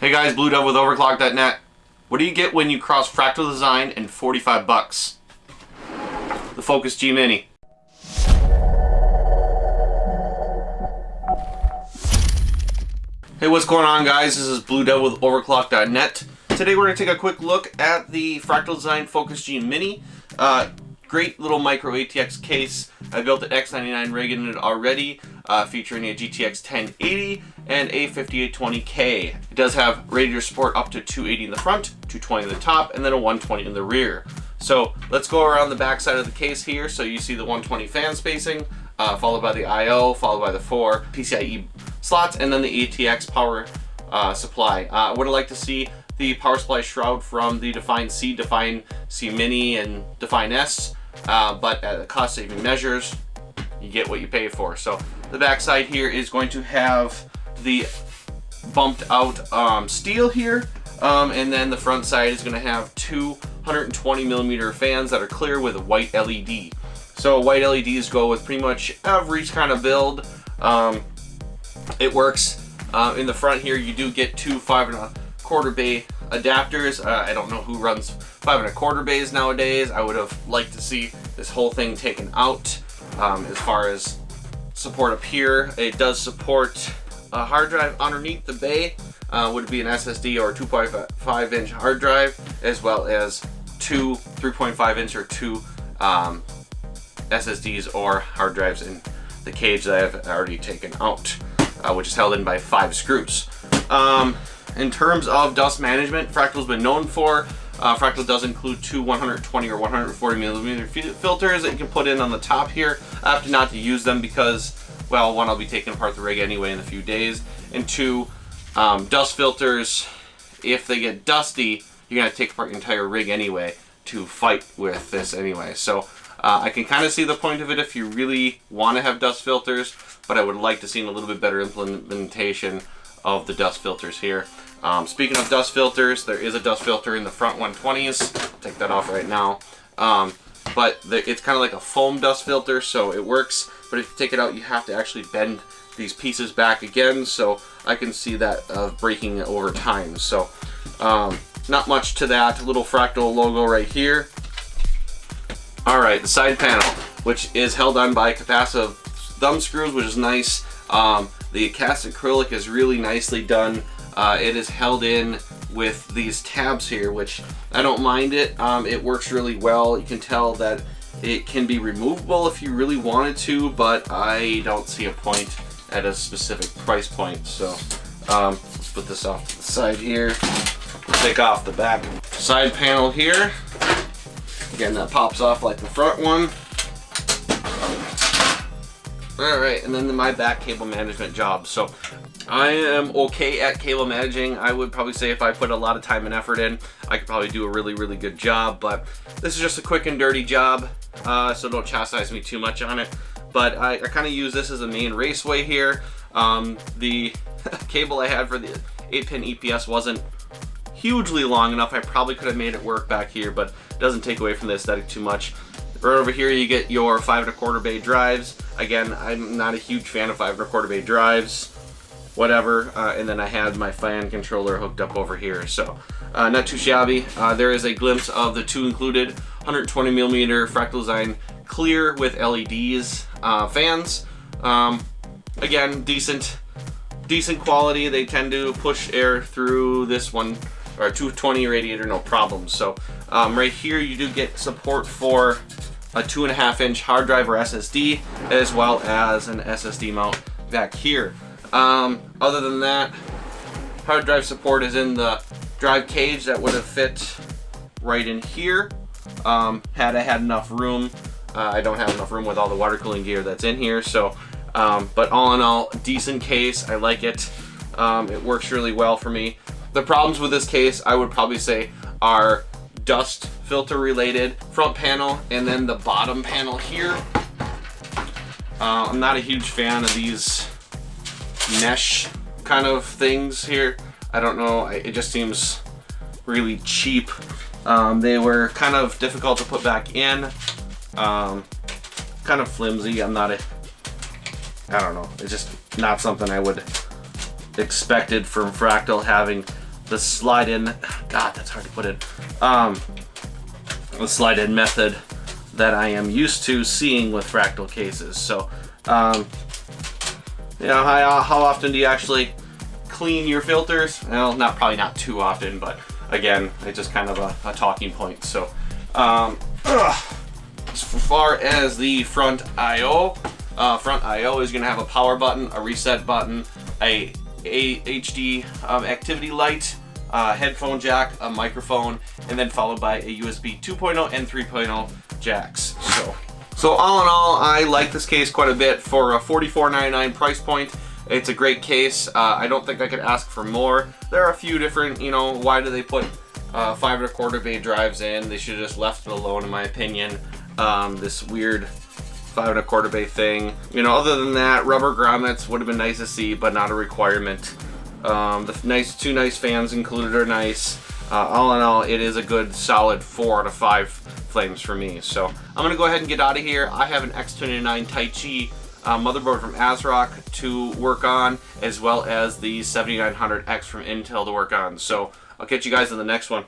Hey guys, Blue Dove with Overclock.net. What do you get when you cross Fractal design and 45 bucks? The Focus G Mini. Hey, what's going on guys? This is Blue Dove with Overclock.net. Today we're going to take a quick look at the Fractal Design Focus G Mini. Great little micro ATX case. I built an X99 rig in it already, featuring a GTX 1080 and a 5820K. It does have radiator support up to 280 in the front, 220 in the top, and then a 120 in the rear. So let's go around the back side of the case here. So you see the 120 fan spacing, followed by the I/O, followed by the 4 PCIe slots, and then the ATX power supply. I would like to see the power supply shroud from the Define C, Define C Mini, and Define S, but at the cost saving measures, you get what you pay for. So the back side here is going to have the bumped out steel here, and then the front side is going to have two 120 millimeter fans that are clear with a white LED. So white LEDs go with pretty much every kind of build. It works. In the front here, you do get two 5 1/4 bay adapters. I don't know who runs 5 1/4 bays nowadays. I would have liked to see this whole thing taken out. As far as support up here, it does support a hard drive underneath the bay. Would it be an SSD or a 2.5 inch hard drive, as well as two 3.5 inch or two SSDs or hard drives in the cage that I've already taken out, which is held in by 5 screws. In terms of dust management, Fractal's been known for. Fractal does include two 120 or 140 millimeter filters that you can put in on the top here. I opted not to use them because, well, one, I'll be taking apart the rig anyway in a few days, and two, dust filters, if they get dusty, you're gonna take apart your entire rig anyway to fight with this anyway. So I can kind of see the point of it if you really want to have dust filters, but I would like to see a little bit better implementation of the dust filters here. Speaking of dust filters, there is a dust filter in the front 120s. I'll take that off right now. But it's kind of like a foam dust filter, so it works. But if you take it out, you have to actually bend these pieces back again. So I can see that breaking over time. So not much to that. A little Fractal logo right here. All right, the side panel, which is held on by capacitive thumb screws, which is nice. The cast acrylic is really nicely done. It is held in with these tabs here, which I don't mind it. It works really well. You can tell that it can be removable if you really wanted to, but I don't see a point at a specific price point. So let's put this off to the side here. Take off the back side panel here. Again, that pops off like the front one. All right, and then my back cable management job. So I am okay at cable managing. I would probably say if I put a lot of time and effort in, I could probably do a really, really good job, but this is just a quick and dirty job, so don't chastise me too much on it. But I kind of use this as a main raceway here. The cable I had for the 8-pin EPS wasn't hugely long enough. I probably could have made it work back here, but it doesn't take away from the aesthetic too much. Right over here you get your 5 1/4 bay drives. Again, I'm not a huge fan of 5 1/4 bay drives, whatever. And then I had my fan controller hooked up over here, so not too shabby. There is a glimpse of the two included 120 millimeter Fractal Design clear with LEDs fans. Again, decent quality. They tend to push air through this one, or 220 radiator, no problem. So right here you do get support for a 2.5 inch hard drive or SSD, as well as an SSD mount back here. Other than that, hard drive support is in the drive cage that would have fit right in here had I had enough room. I don't have enough room with all the water cooling gear that's in here. So but all in all, decent case. I like it. It works really well for me. The problems with this case, I would probably say, are dust filter related. Front panel and then the bottom panel here. I'm not a huge fan of these mesh kind of things here. I don't know, it just seems really cheap. They were kind of difficult to put back in. Kind of flimsy. I don't know, it's just not something I would expected from Fractal, having the slide in, God, that's hard to put in, the slide in method that I am used to seeing with Fractal cases. So, you know, how often do you actually clean your filters? Well, probably not too often, but again, it's just kind of a talking point. So, as far as the front I/O is going to have a power button, a reset button, a HD activity light, headphone jack, a microphone, and then followed by a USB 2.0 and 3.0 jacks. So all in all, I like this case quite a bit for a $44.99 price point. It's a great case. I don't think I could ask for more. There are a few different, you know, why do they put 5 1/4 bay drives in? They should have just left it alone, in my opinion. This weird 5 1/4 bay thing. You know, other than that, rubber grommets would have been nice to see, but not a requirement. The two nice fans included are nice. All in all, it is a good solid 4 out of 5 flames for me. So I'm gonna go ahead and get out of here. I have an X29 Tai-Chi motherboard from ASRock to work on, as well as the 7900X from Intel to work on. So I'll catch you guys in the next one.